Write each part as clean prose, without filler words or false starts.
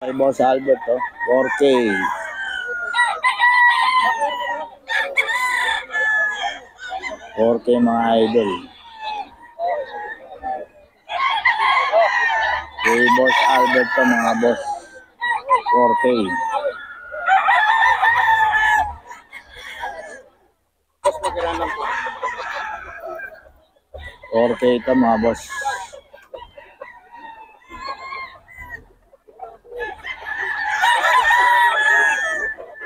Kay Boss Albert, oh. 4K. 4K mga idol. Kay Boss Albert to mga boss. 4K. 4K to mga boss.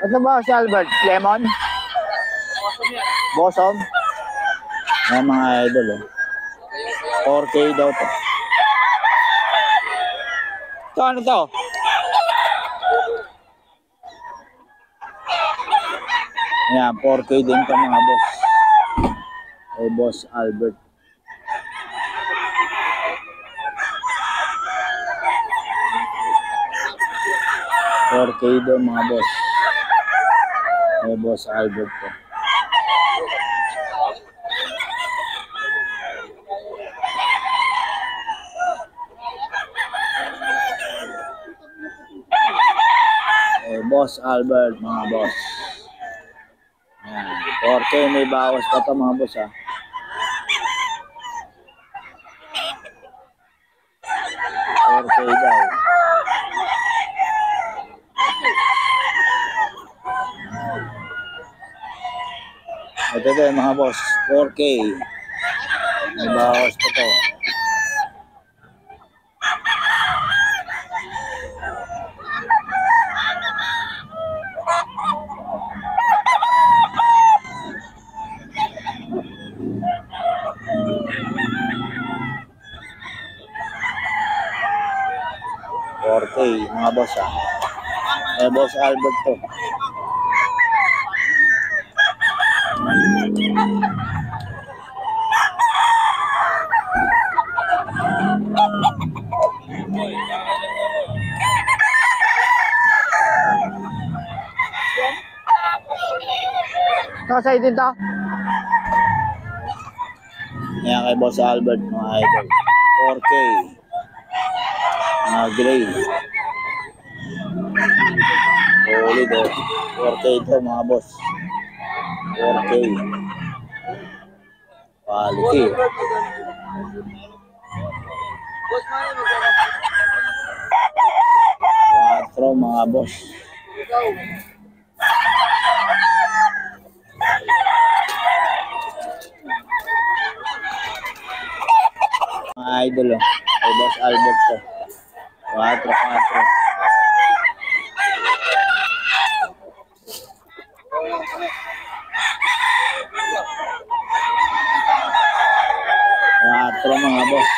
Ito ba si Albert? Lemon? Bosom? Yan mga idol, oh. 4K daw to. Ito ano to? Yan, 4K din to mga boss. Kay Boss Albert. $4K daw mga boss. Kay Boss Albert to. Boss Albert mga boss. Ayan. 4K may bawas pa to mga boss ha. 4K daw. Ito din mga boss. 4K. May bawas pa to. Mga boss ha. Boss Albert to. Sa'yo din to? Yan kay Boss Albert mga idol. 4K. Gray. Solid oh. 4K ito mga boss. 4K. Quality. 4 mga boss. Mga idol oh. Kay Boss Albert to. 4. 4 mga boss.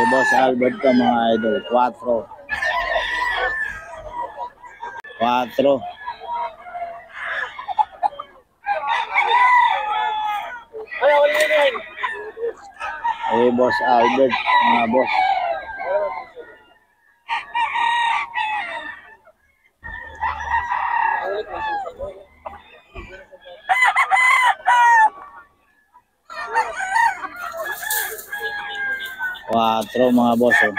Boss Albert to mga idol. 4. 4. Boss Albert mga boss. Mga boss oh.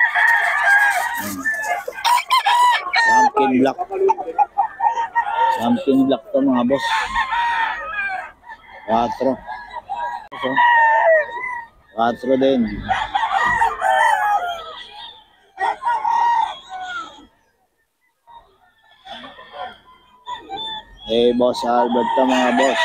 Pumpkin black. Pumpkin black to mga boss. 4. 4 din. Boss Albert to mga boss.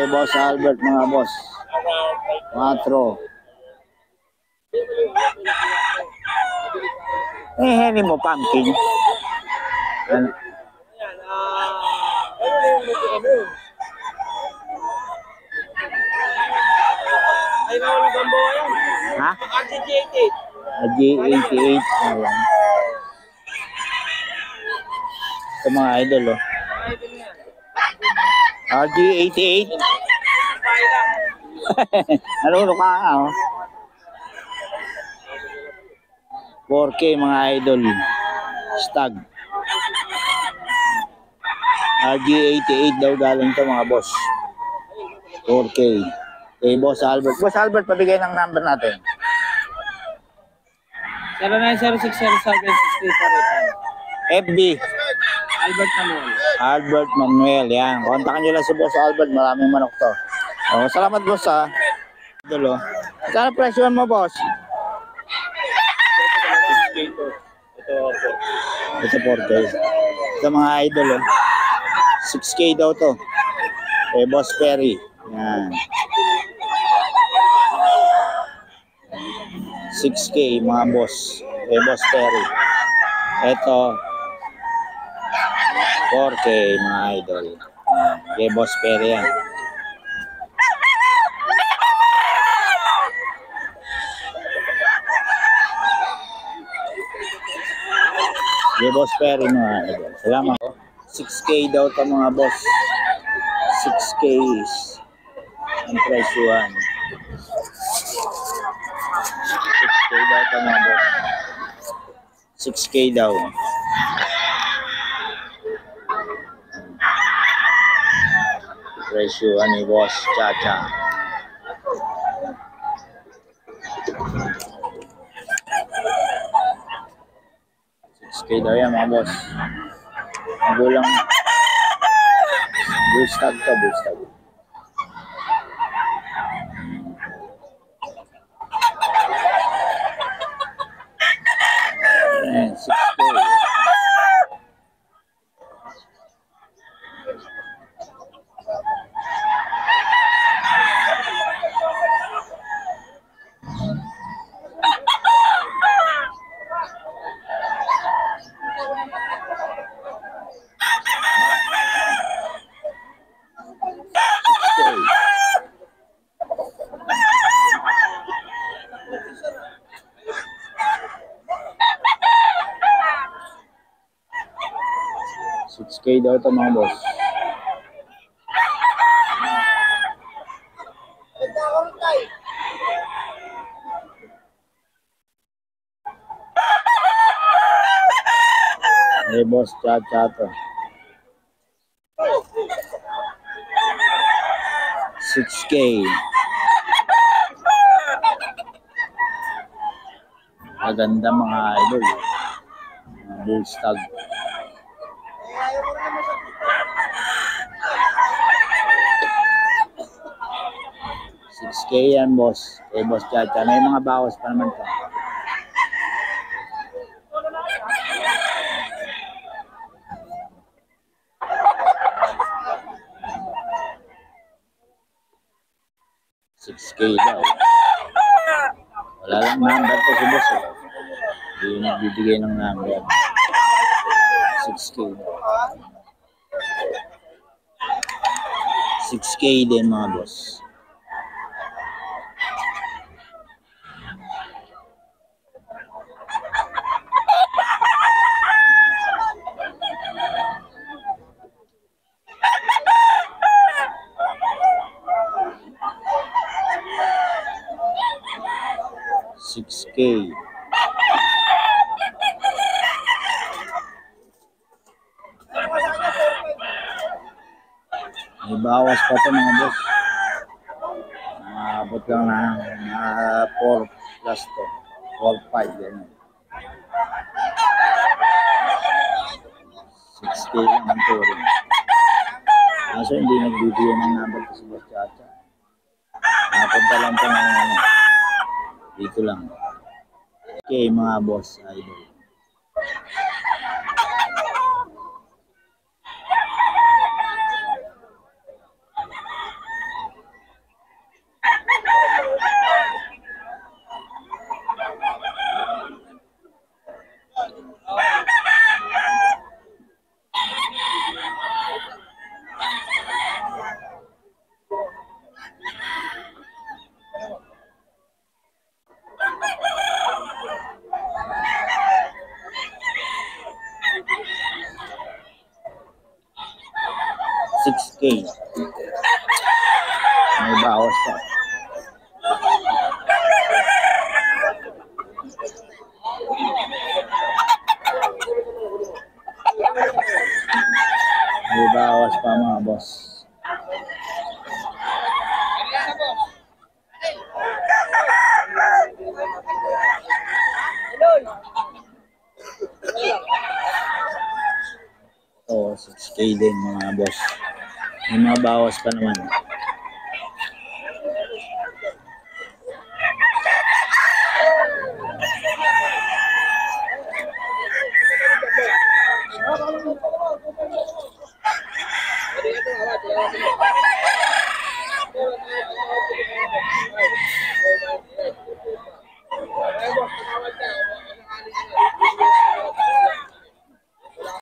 Boss Albert mga boss. 4. Hindi mo pumpkin. Ano? Ha? RG88. RG88. Ayan. Ito mga idol, oh. RG88. Nalulo ka nga, oh. 4K mga idol. Stag. RG88 daw galing to mga boss. 4K. Okay, Boss Albert. Boss Albert, pabigay ng number natin. 0906076348. FB. Albert Manuel. Albert Manuel. Yan. Kontakin nyo lang si Boss Albert. Maraming manok to. Oh, salamat boss ha. Idol, oh. Saan presyo mo boss? Ito 4K. Ito mga idol, oh. 6K daw to. Eh, Boss Perry. Yan. 6K mga boss. Eh, Boss Perry. Ito 4K mga idol. Eh, Boss Perry yan. Eh, Boss Perry mga idol. Salamat. 6K daw to mga boss. 6K ang presyuhan. 6K daw ito mga boss. 6K daw. Presyuhan ni Boss Chacha. 6K daw yan mga boss. Magulang. Bullstag to, bullstag. Ayan, 6K. K daw ito mga boss. Hey boss, Chacha to. 6K. Maganda mga idol. Bullstag. 6K yan boss. Eh boss Chacha. May mga bawas pa naman to. $6K daw. Wala lang number to si boss. Hindi nagbibigay ng number. 6K. 6K din mga boss. $6K. May bawas pa ito mga boss. Abot lang na 4 plus to. 4-5 yan. 6K lang ang touring. Kaso hindi nagbibigay ng number ko si Boss Chacha. Napunta lang po ng dito lang. Okay mga boss idol. 6K. May bawas pa. May bawas pa mga boss. Oh, 6K din mga boss. May mga bawas pa naman.